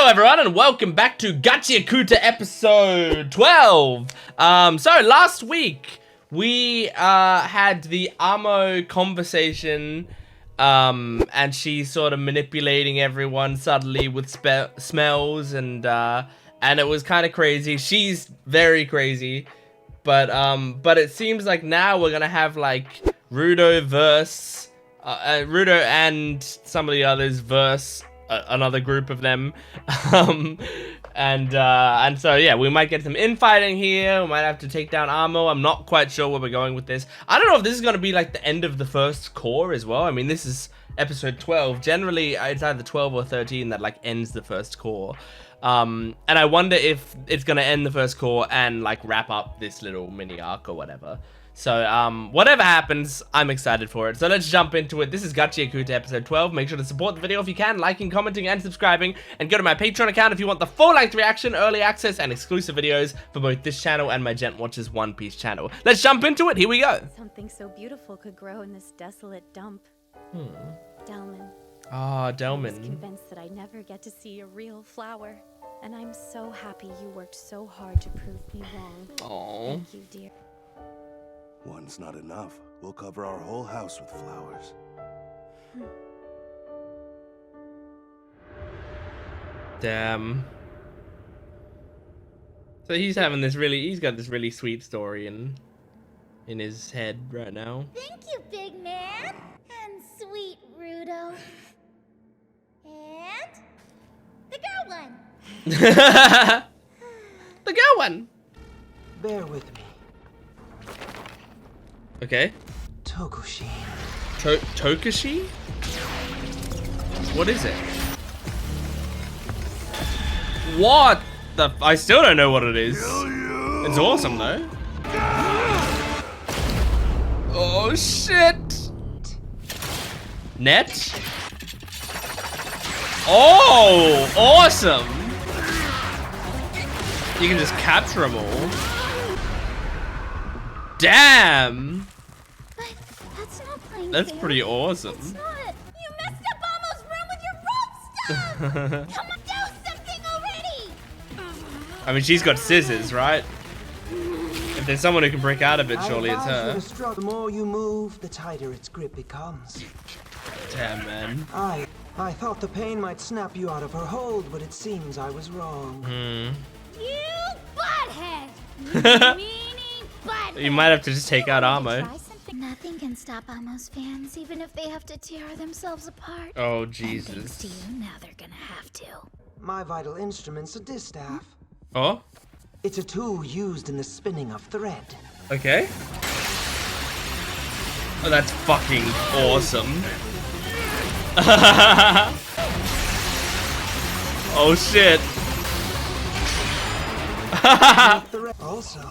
Hello everyone and welcome back to Gachiakuta episode 12. So last week we had the Amo conversation and she's sort of manipulating everyone subtly with smells and it was kind of crazy. She's very crazy, but it seems like now we're gonna have like Rudo verse Rudo and some of the others verse another group of them, and so yeah, we might get some infighting here. We might have to take down Amo. I'm not quite sure where we're going with this. I don't know if this is going to be like the end of the first core as well. I mean, this is episode 12. Generally, it's either 12 or 13 that like ends the first core. And I wonder if it's going to end the first core and like wrap up this little mini arc or whatever. So, whatever happens, I'm excited for it. So let's jump into it. This is Gachiakuta episode 12. Make sure to support the video if you can, liking, commenting, and subscribing. And go to my Patreon account if you want the full-length reaction, early access, and exclusive videos for both this channel and my Jent Watches One Piece channel. Let's jump into it. Here we go. Something so beautiful could grow in this desolate dump. Delman. Ah, Delman. I was convinced that I'd never get to see a real flower. And I'm so happy you worked so hard to prove me wrong. Aww. Thank you, dear. One's not enough. We'll cover our whole house with flowers. Damn. So he's having this he's got this really sweet story in his head right now. Thank you, big man. And sweet Rudo. And the girl one. The girl one. Bear with me. Okay. Tokushi. Tokushi? What is it? What the I still don't know what it is. It's awesome though. Oh shit. Net? Oh, awesome. You can just capture them all. Damn. But that's not playing That's fair. pretty awesome. It's not. You messed up Amo's room with your rope stuff. Come on, do something already. I mean, she's got scissors, right? If there's someone who can break out of it, surely it's her. The more you move, the tighter its grip becomes. Damn, man. I thought the pain might snap you out of her hold, but it seems I was wrong. You butthead. You meanie butthead. You might have to just take out Amo. Nothing can stop Amo's fans, even if they have to tear themselves apart. Oh, And Jesus. thanks to you, now they're gonna have to. My vital instrument's a distaff. Oh? It's a tool used in the spinning of thread. Okay. Oh, that's fucking awesome. Oh, shit. Also,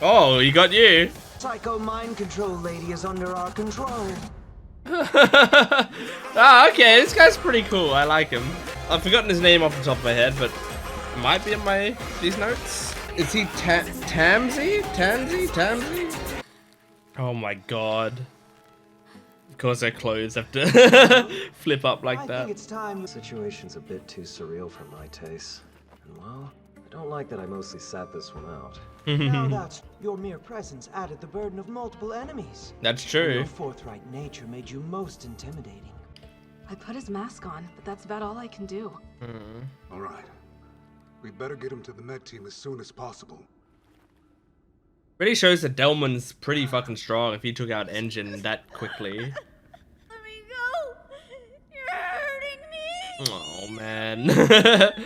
Oh, he got you. psycho mind control lady is under our control. Ah, okay, this guy's pretty cool. I like him. I've forgotten his name off the top of my head, but it might be in these notes. Is he Tamsy? Oh my god. Of course their clothes have to flip up like I that. think it's time. The situation's a bit too surreal for my taste. And well, I don't like that I mostly sat this one out. Now that your mere presence added the burden of multiple enemies. That's Your true. forthright nature made you most intimidating. I put his mask on, but that's about all I can do. All right. We'd better get him to the med team as soon as possible. Really shows that Delman's pretty fucking strong if he took out Engine that quickly. Let me go. You're hurting me. Oh man. Let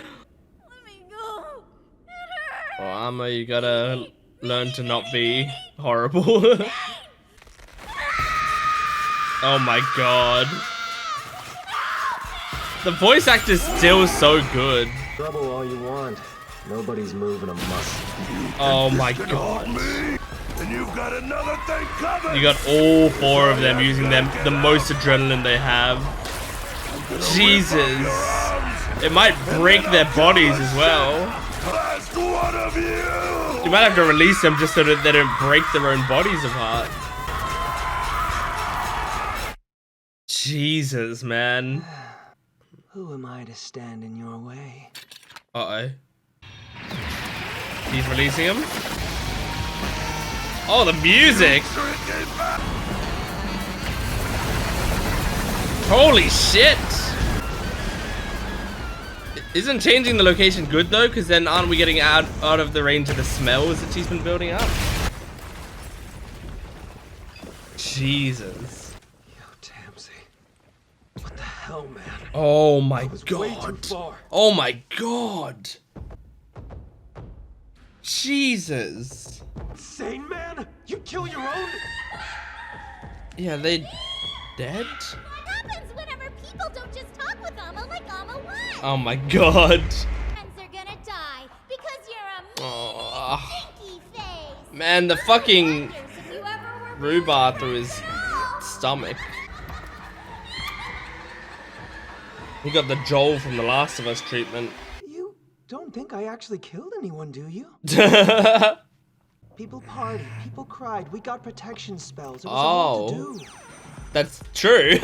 me go. It hurts. Well, Amo, you gotta learn to not be horrible. Oh my god. The voice actor's still so good. Trouble all you want. Nobody's moving a muscle. Oh my god. And you've got another thing coming. You got all four of them using the most adrenaline they have. Jesus. It might break their bodies as well. Last one of you. You might have to release them just so that they don't break their own bodies apart. Jesus, man. Who am I to stand in your way? Uh-oh. He's releasing him. Oh, the music! Holy shit! Isn't changing the location good though? Because then aren't we getting out of the range of the smells that she's been building up? Jesus. Yo, Tamsi. What the hell, man? Oh my That was way too god. far. Oh my god. Jesus. Insane, man? You kill your own? Yeah, they dead? What happens whenever people don't just talk with Amma like Amma wants? Oh my god. Friends are gonna die because you're a Oh, stinky face. man, the fucking Wonders if you ever were rhubarb through his stomach. He got the Joel from The Last of Us treatment. You don't think I actually killed anyone, do you? People partied, people cried, we got protection spells. It was all to do. That's true.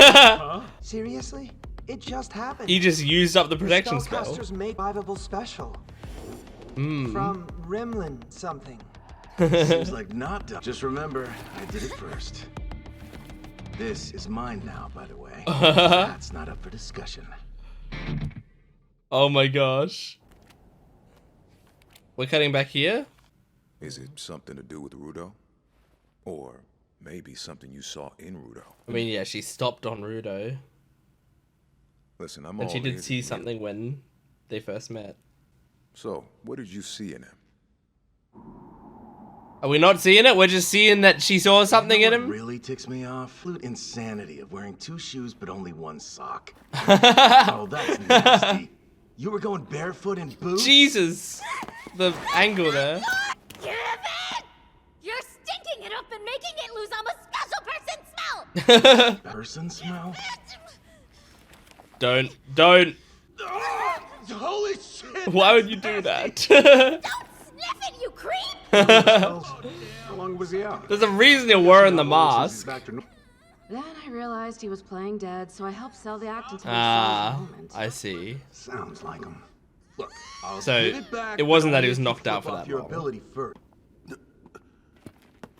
Seriously? It just happened. He just used up the protection spell. Spellcasters made survivable special. From Rimlin something. Seems like not done. Just remember, I did it first. This is mine now, by the way. That's not up for discussion. Oh my gosh. We're cutting back here? Is it something to do with Rudo? Or maybe something you saw in Rudo? I mean, yeah, she stopped on Rudo. Listen, I'm And all she did ears see to you. something when they first met. So, what did you see in him? Are we not seeing it? We're just seeing that she saw something You know in what him? really ticks me off? Absolute insanity of wearing 2 shoes but only 1 sock. Oh, that's nasty. You were going barefoot in boots? Jesus. The angle there. Give it! You're stinking it up and making it lose Amma's special person smell! Person smell? Don't. Oh, holy shit! Why would you do that? Don't sniff it, you creep! How long was he out? There's a reason you're wearing the mask. Back to Then I realized he was playing dead, so I helped sell the act until Ah, he saw his moment. I see. Sounds like him. Look, I'll So, give it back. it wasn't but that he I'll was make you knocked out flip for off that your long. ability first.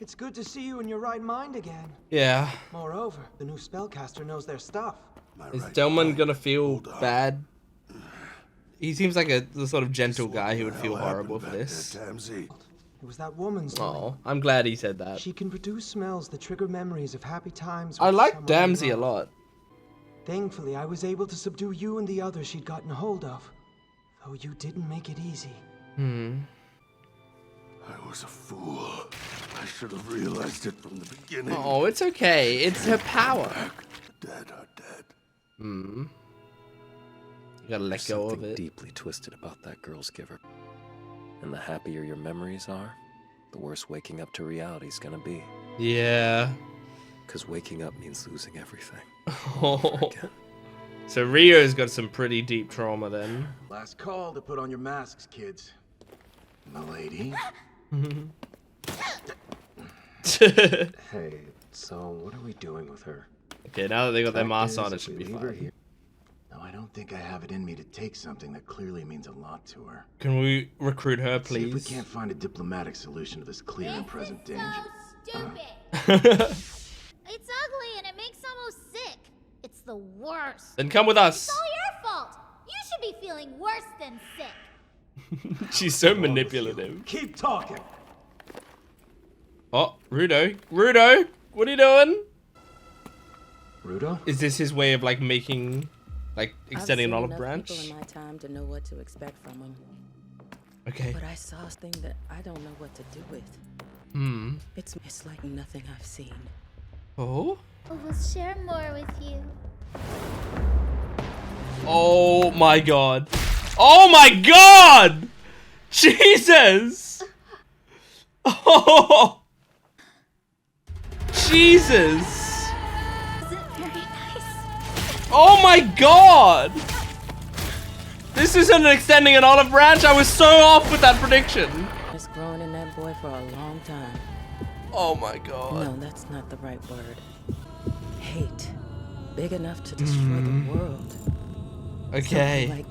It's good to see you in your right mind again. Yeah. Moreover, the new spellcaster knows their stuff. My Is right Delman mind. gonna feel Hold on. bad? He seems like the sort of gentle guy who would What feel the hell horrible for happened back this. there, Tamsi? It was that woman's doing. Oh, I'm glad he said that. She can produce smells that trigger memories of happy times. I with like someone we Damsey a love. lot. Thankfully, I was able to subdue you and the others she'd gotten hold of. Though you didn't make it easy. I was a fool. I should have realized it from the beginning. Oh, it's okay. It's her power. The dead are dead. You gotta let go of Something it. deeply twisted about that girl's giver. And the happier your memories are, the worse waking up to reality's gonna be. Yeah. Because waking up means losing everything. Oh. So Rio's got some pretty deep trauma then. Last call to put on your masks, kids. Milady. Hey, so what are we doing with her? Okay, now that they got their Fact masks is, on, it if should we be leave her fine. here- No, I don't think I have it in me to take something that clearly means a lot to her. Can we recruit her, See if we please? can't find a diplomatic solution to this clear and present This is danger. so stupid. It's ugly and it makes Ammo sick. It's the worst. Then come with us. It's all your fault. You should be feeling worse than sick. She's so manipulative. Keep talking! Oh, Rudo. Rudo! What are you doing? Rudo? Is this his way of like making, like extending an I've seen olive enough branch? people in my time to know what to expect from them. Okay. But I saw this thing that I don't know what to do with. It's like nothing I've seen. Oh? We'll share more with you. Oh my god. Oh my god! Jesus! Oh! Jesus! Is it very nice? Oh my god! This isn't extending an olive branch. I was so off with that prediction. It's grown in that boy for a long time. Oh my god. No, that's not the right word. Hate. Big enough to destroy the world. Okay. Something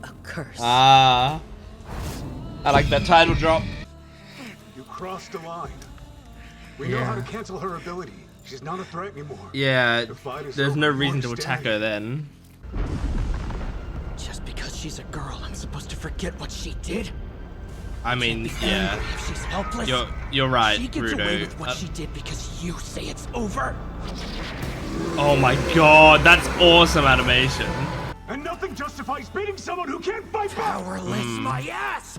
like a curse. Ah. I like that title drop. You crossed the line. We know how to cancel her ability. She's not a threat anymore. Yeah, The fight is there's over. no You reason to attack her understand? then. Just because she's a girl, I'm supposed to forget what she did? I mean, Angry yeah. if she's helpless. You're right, She gets away Rudo. with what she did because you say it's over. Oh my god, that's awesome animation. And nothing justifies beating someone who can't fight back. Powerless, my ass!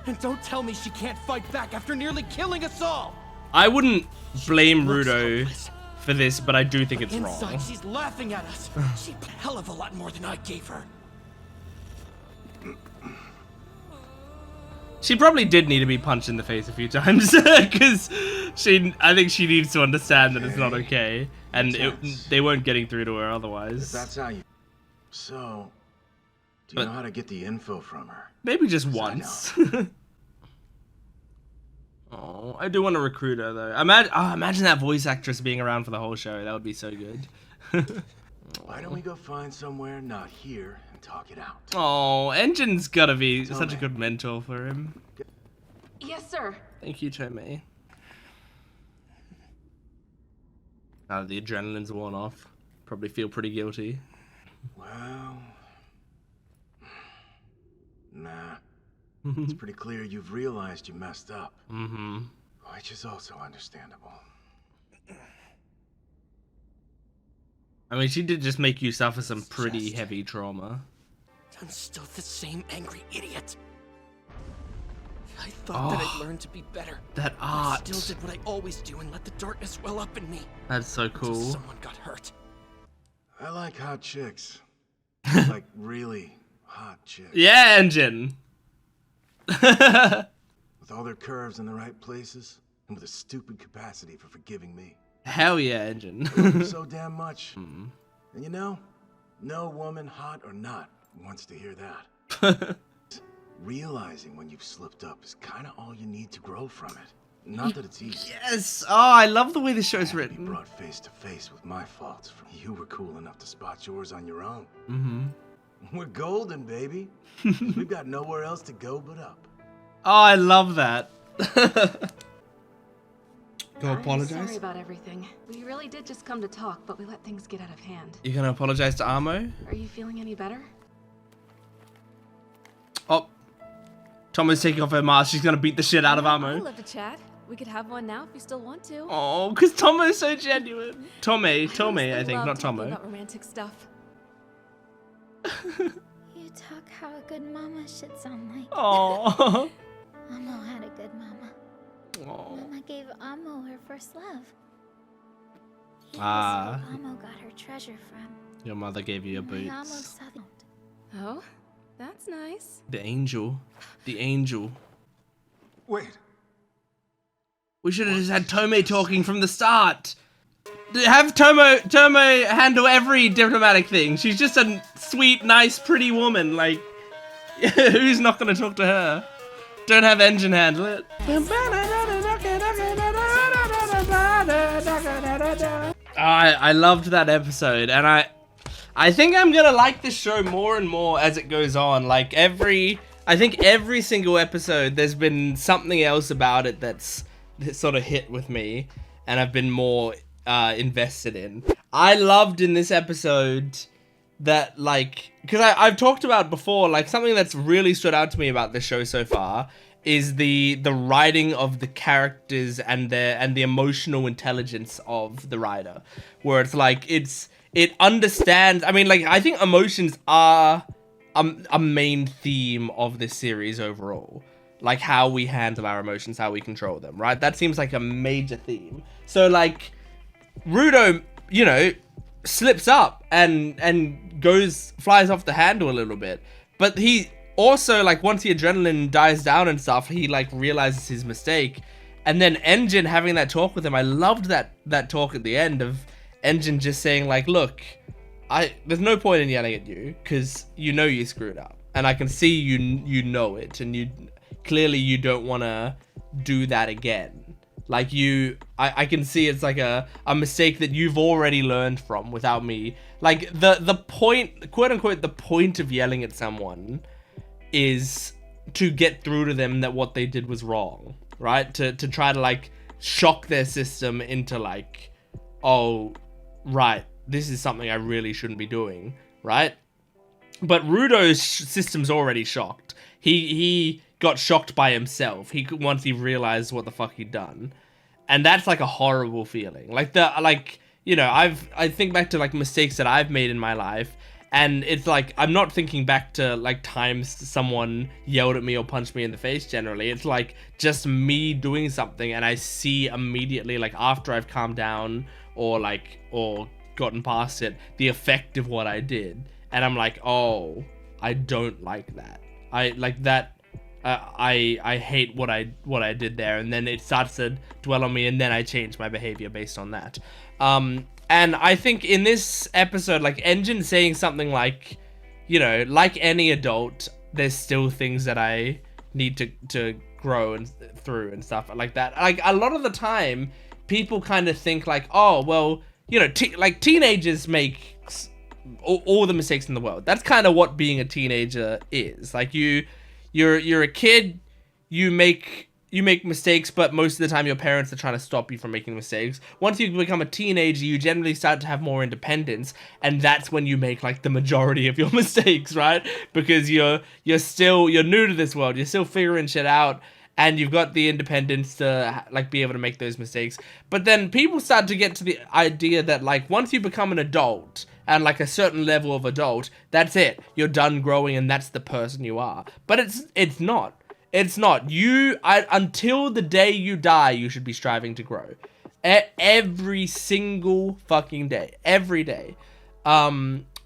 And don't tell me she can't fight back after nearly killing us all. I wouldn't blame looks Rudo hopeless. for this, but I do think it's Inside, wrong. she's laughing at us. She a hell of a lot more than I gave her. She probably did need to be punched in the face a few times, because I think she needs to understand that it's not okay, and they weren't getting through to her If otherwise. that's how you... So, do you know how to get the info from her? Maybe just 'Cause I once. know. Oh, I do want to recruit her though. Imagine that voice actress being around for the whole show. That would be so good. Why don't we go find somewhere not here and talk it out? Oh, Engine's gotta be Tell such a me. good mentor for him. Yes, sir. Thank you, Tomei. Now that the adrenaline's worn off, probably feel pretty guilty. Well... Nah. It's pretty clear you've realized you messed up. Mm-hmm. Which is also understandable. I mean, she did just make you suffer some pretty heavy trauma. I'm still the same angry idiot. I thought that I'd learned to be better. That But I art. still did what I always do and let the darkness well up in me. That's so Until cool. someone got hurt. I like hot chicks. Like, really hot chicks. Yeah, Engine. With all their curves in the right places, and with a stupid capacity for forgiving me. Hell yeah, Engine. I love them so damn much. And you know, no woman, hot or not, wants to hear that. Realizing when you've slipped up is kind of all you need to grow from it. Not that it's easy. Yes. Oh, I love the way the show's Be written. brought face to face with my faults. You were cool enough to spot yours on your own. Mm-hmm. We're golden, baby. We've got nowhere else to go but up. Oh, I love that. Go I'm apologize. sorry about everything. We really did just come to talk, but we let things get out of hand. You gonna apologize to Amo? Are you feeling any better? Oh, Tomo's taking off her mask. She's gonna beat the shit out of I'd Amo. love to chat. We could have one now if you still want to. Oh, because Tomo's so genuine. Tomei, I honestly think, love not talking Tomo. about romantic stuff. You talk how a good mama should sound like. Oh. Amo had a good mama. Mama gave Amo her first love. He was Ah. who Amo got her treasure from. Your mother gave you your My Amo boots. saw the... Oh, that's nice. The angel. The angel. Wait. We should have just had Tomei talking from the start. Have Tomo handle every diplomatic thing. She's just a sweet, nice, pretty woman. Like, who's not gonna talk to her? Don't have Engine handle it. I loved that episode, and I think I'm gonna like this show more and more as it goes on. Like I think every single episode, there's been something else about it that's sort of hit with me, and I've been more invested in. I loved in this episode that, like, because I've talked about before, like, something that's really stood out to me about this show so far is the writing of the characters and the emotional intelligence of the writer, where it's like it understands. I mean, like, I think emotions are a main theme of this series overall, like how we handle our emotions, how we control them, right? That seems like a major theme. So, like, Rudo, you know, slips up and flies off the handle a little bit, but he also, like, once the adrenaline dies down and stuff, he, like, realizes his mistake. And then Engine having that talk with him, I loved that talk at the end of Engine just saying, like, look, there's no point in yelling at you, because you know you screwed up, and I can see you know it, and you clearly you don't want to do that again. Like I can see it's like a mistake that you've already learned from without me. Like the point, quote unquote, the point of yelling at someone is to get through to them that what they did was wrong, right? To try to like shock their system into like, oh, right, this is something I really shouldn't be doing, right? But Rudo's system's already shocked. He got shocked by himself. Once he realized what the fuck he'd done, and that's like a horrible feeling. Like you know, I think back to like mistakes that I've made in my life, and it's like I'm not thinking back to like times someone yelled at me or punched me in the face. Generally, it's like just me doing something, and I see immediately, like after I've calmed down or gotten past it, the effect of what I did, and I'm like, oh, I don't like that. I like that. I hate what I did there, and then it starts to dwell on me, and then I change my behavior based on that. And I think in this episode, like Engine saying something like, you know, like any adult, there's still things that I need to grow and through and stuff like that. Like a lot of the time, people kind of think like, oh, well, you know, like teenagers make all the mistakes in the world. That's kind of what being a teenager is. Like you're a kid, you make mistakes, but most of the time your parents are trying to stop you from making mistakes. Once you become a teenager, you generally start to have more independence, and that's when you make like the majority of your mistakes, right? Because you're new to this world, you're still figuring shit out, and you've got the independence to like be able to make those mistakes. But then people start to get to the idea that like once you become an adult and like a certain level of adult, that's it. You're done growing, and that's the person you are. But it's not. It's not. Until the day you die, you should be striving to grow. Every single fucking day. Every day.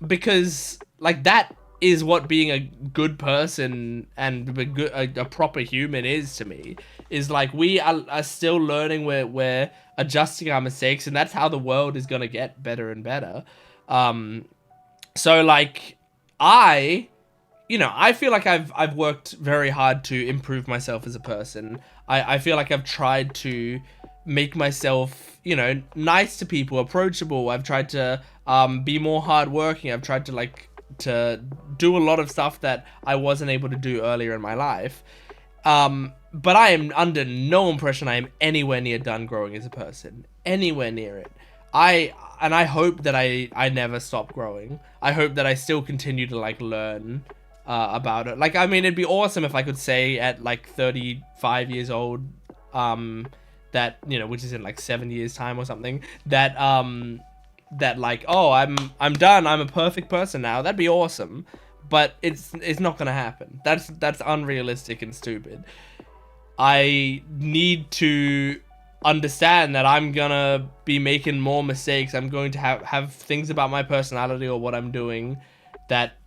Because like that is what being a good person and a proper human is to me. Is like we are still learning, we're adjusting our mistakes, and that's how the world is gonna get better and better. So like I feel like I've worked very hard to improve myself as a person. I feel like I've tried to make myself, you know, nice to people, approachable. I've tried to be more hardworking. I've tried to do a lot of stuff that I wasn't able to do earlier in my life. But I am under no impression I am anywhere near done growing as a person. Anywhere near it. I hope that I never stop growing. I hope that I still continue to like learn about it. Like, I mean, it'd be awesome if I could say at like 35 years old, that, you know, which is in like 7 years time or something, that that like, oh, I'm done, I'm a perfect person now. That'd be awesome. But it's not gonna happen. That's unrealistic and stupid. I need to understand that I'm gonna be making more mistakes. I'm going to have things about my personality or what I'm doing that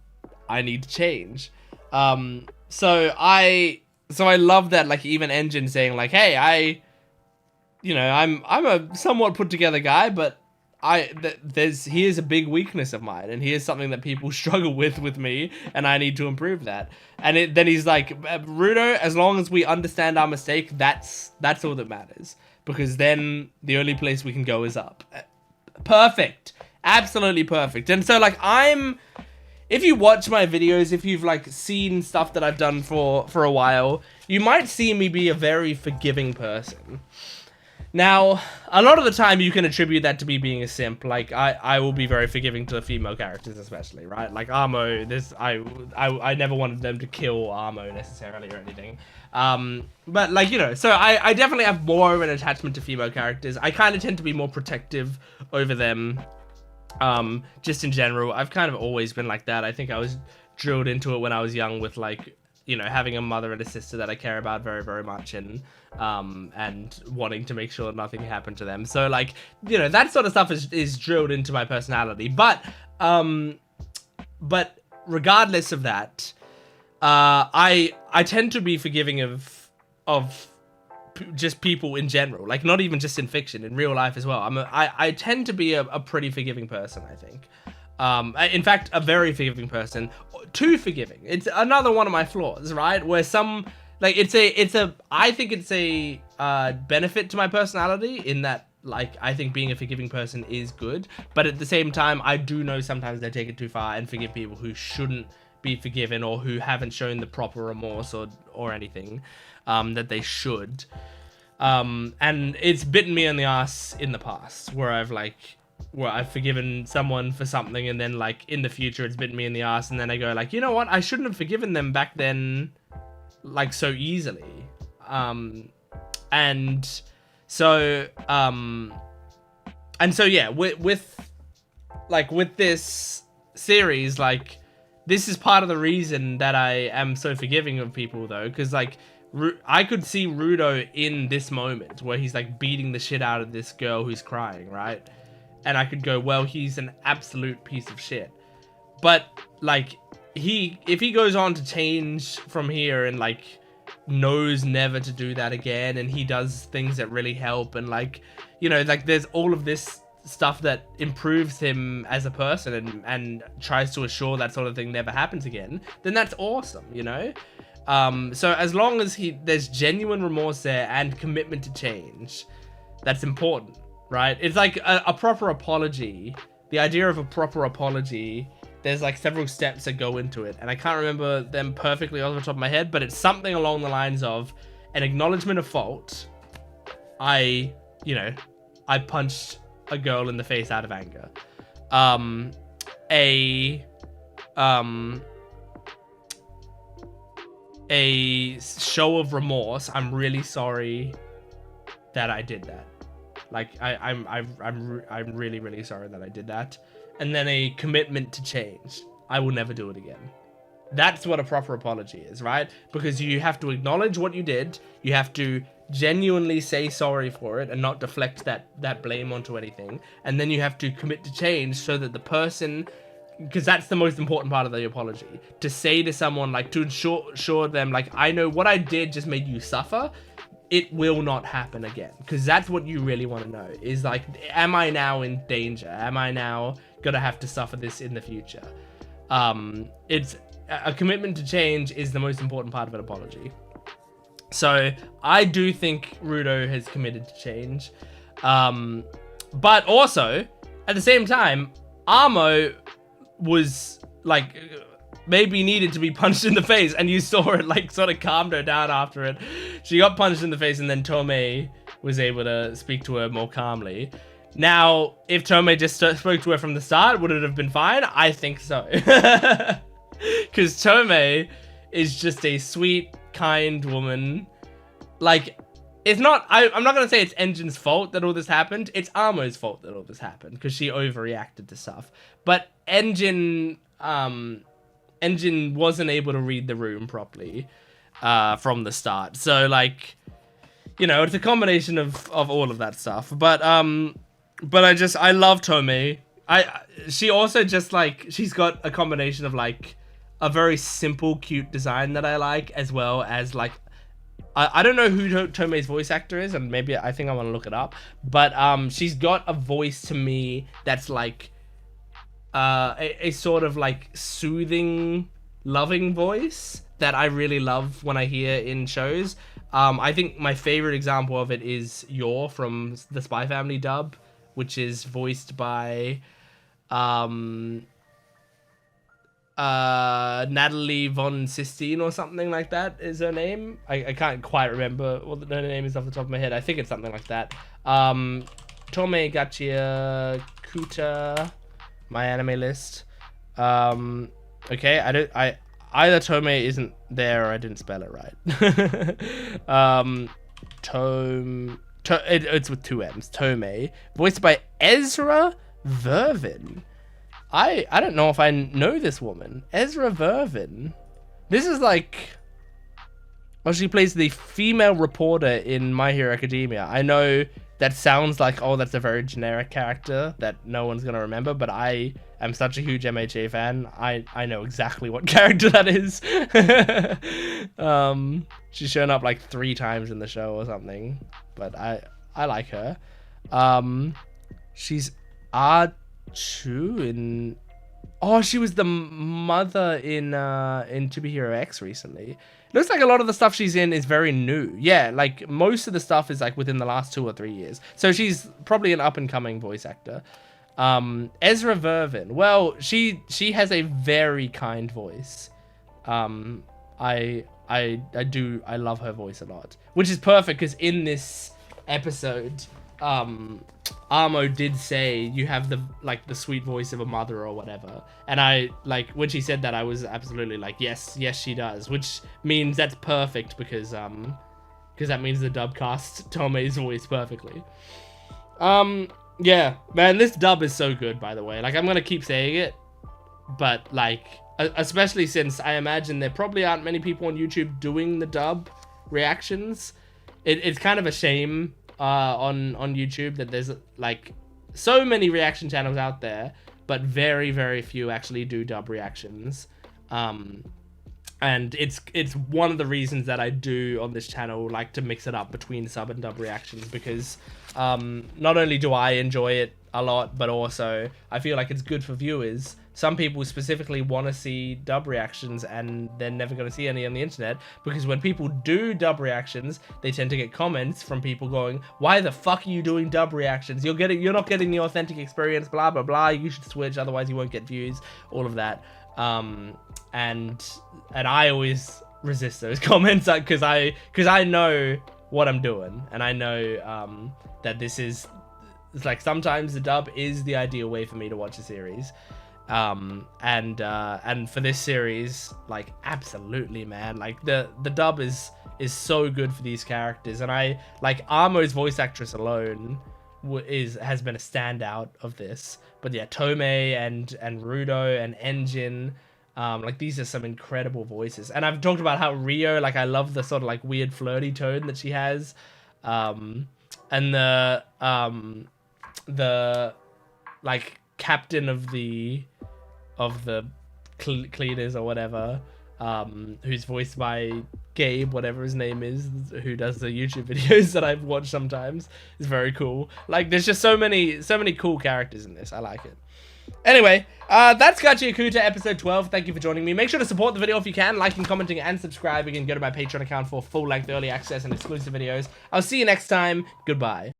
I need to change. So I love that, like, even Engine saying like, hey, I'm a somewhat put together guy, but here's a big weakness of mine, and here's something that people struggle with me, and I need to improve that. And then he's like, Rudo, as long as we understand our mistake, that's all that matters, because then the only place we can go is up. Perfect. Absolutely perfect. And so like if you watch my videos, if you've like seen stuff that I've done for a while, you might see me be a very forgiving person. Now, a lot of the time you can attribute that to me being a simp. Like, I will be very forgiving to female characters especially, right? Like Armo, I never wanted them to kill Armo necessarily or anything. But like, you know, so I definitely have more of an attachment to female characters. I kind of tend to be more protective over them, just in general. I've kind of always been like that. I think I was drilled into it when I was young with, like, you know, having a mother and a sister that I care about very, very much, and wanting to make sure nothing happened to them. So like, you know, that sort of stuff is drilled into my personality. But regardless of that, I tend to be forgiving of just people in general, like not even just in fiction, in real life as well. I tend to be a pretty forgiving person, I think. In fact, a very forgiving person. Too forgiving. It's another one of my flaws, right? Where some like I think it's a benefit to my personality in that, like, I think being a forgiving person is good, but at the same time, I do know sometimes they take it too far and forgive people who shouldn't be forgiven or who haven't shown the proper remorse or anything that they should. And it's bitten me in the ass in the past where I've forgiven someone for something, and then like in the future it's bitten me in the ass, and then I go like, you know what, I shouldn't have forgiven them back then like so easily. And so yeah, with this series, like, this is part of the reason that I am so forgiving of people, though, because like I could see Rudo in this moment where he's like beating the shit out of this girl who's crying, right? And I could go, well, he's an absolute piece of shit. But like, if he goes on to change from here and like knows never to do that again, and he does things that really help, and like, you know, like there's all of this stuff that improves him as a person and tries to assure that sort of thing never happens again, then that's awesome, you know? So as long as there's genuine remorse there and commitment to change, that's important, right? It's like a proper apology. The idea of a proper apology, there's like several steps that go into it, and I can't remember them perfectly off the top of my head, but it's something along the lines of an acknowledgement of fault. I punched a girl in the face out of anger. A show of remorse. I'm really sorry that I did that. Like, I'm really, really sorry that I did that. And then a commitment to change. I will never do it again. That's what a proper apology is, right? Because you have to acknowledge what you did. You have to genuinely say sorry for it and not deflect that blame onto anything. And then you have to commit to change so that the person, because that's the most important part of the apology, to say to someone, like, to ensure them, like, I know what I did just made you suffer. It will not happen again. Because that's what you really want to know, is like, am I now in danger? Am I now gonna have to suffer this in the future? It's a commitment to change is the most important part of an apology. So I do think Rudo has committed to change. But also, at the same time, Amo was like, maybe needed to be punched in the face, and you saw it like sort of calmed her down after it. She got punched in the face, and then Tomei was able to speak to her more calmly. Now, if Tomei just spoke to her from the start, would it have been fine? I think so. Because Tomei is just a sweet, kind woman. Like, it's not, I'm not going to say it's Engin's fault that all this happened. It's Amo's fault that all this happened, because she overreacted to stuff. But Engin wasn't able to read the room properly from the start. So, like, you know, it's a combination of all of that stuff. But I love Tomei. She also just, like, she's got a combination of, like, a very simple, cute design that I like, as well as, like, I don't know who Tomei's voice actor is, and maybe I think I want to look it up. But she's got a voice to me that's, like, a sort of, like, soothing, loving voice that I really love when I hear in shows. I think my favorite example of it is Yor from the Spy Family dub, which is voiced by Natalie von Sistine or something like that is her name. I can't quite remember what her name is off the top of my head. I think it's something like that. Tomei Gachiakuta, my anime list. Okay, either Tomei isn't there or I didn't spell it right. It's with two M's. Tomei, voiced by Ezra Vervin. I don't know if I know this woman. Ezra Vervin. This is like, well, she plays the female reporter in My Hero Academia. I know that sounds like, oh, that's a very generic character that no one's gonna remember, but I am such a huge MHA fan. I know exactly what character that is. She's shown up like 3 times in the show or something, but I like her. She's Chu in Oh, she was the mother in To Be Hero X recently. Looks like a lot of the stuff she's in is very new. Yeah, like most of the stuff is like within the last 2 or 3 years. So she's probably an up-and-coming voice actor. Ezra Vervin. Well, she has a very kind voice. I love her voice a lot, which is perfect because in this episode, Armo did say you have the sweet voice of a mother or whatever, and I like when she said that I was absolutely like yes she does, which means that's perfect because that means the dub cast Tomei's voice perfectly. Yeah, man, this dub is so good, by the way. Like, I'm gonna keep saying it, but like, especially since I imagine there probably aren't many people on YouTube doing the dub reactions. It's kind of a shame on YouTube that there's like so many reaction channels out there, but very few actually do dub reactions. And it's one of the reasons that I do on this channel like to mix it up between sub and dub reactions, because not only do I enjoy it a lot, but also I feel like it's good for viewers. Some people specifically want to see dub reactions and they're never going to see any on the internet, because when people do dub reactions, they tend to get comments from people going, why the fuck are you doing dub reactions? You're not getting the authentic experience, blah blah blah, you should switch, otherwise you won't get views, all of that. And I always resist those comments because I know what I'm doing, and I know that it's like sometimes the dub is the ideal way for me to watch a series. And for this series, like, absolutely, man, like the dub is so good for these characters, and I like Armo's voice actress alone has been a standout of this. But yeah, Tomei and Rudo and Engine, like, these are some incredible voices. And I've talked about how Rio, like, I love the sort of like weird flirty tone that she has, and the like captain of the cleaners or whatever, who's voiced by Gabe, whatever his name is, who does the YouTube videos that I've watched sometimes, is very cool. Like, there's just so many cool characters in this. I like it. Anyway, that's Gachiakuta episode 12. Thank you for joining me. Make sure to support the video if you can, liking, commenting, and subscribing, and go to my Patreon account for full-length early access and exclusive videos. I'll see you next time. Goodbye.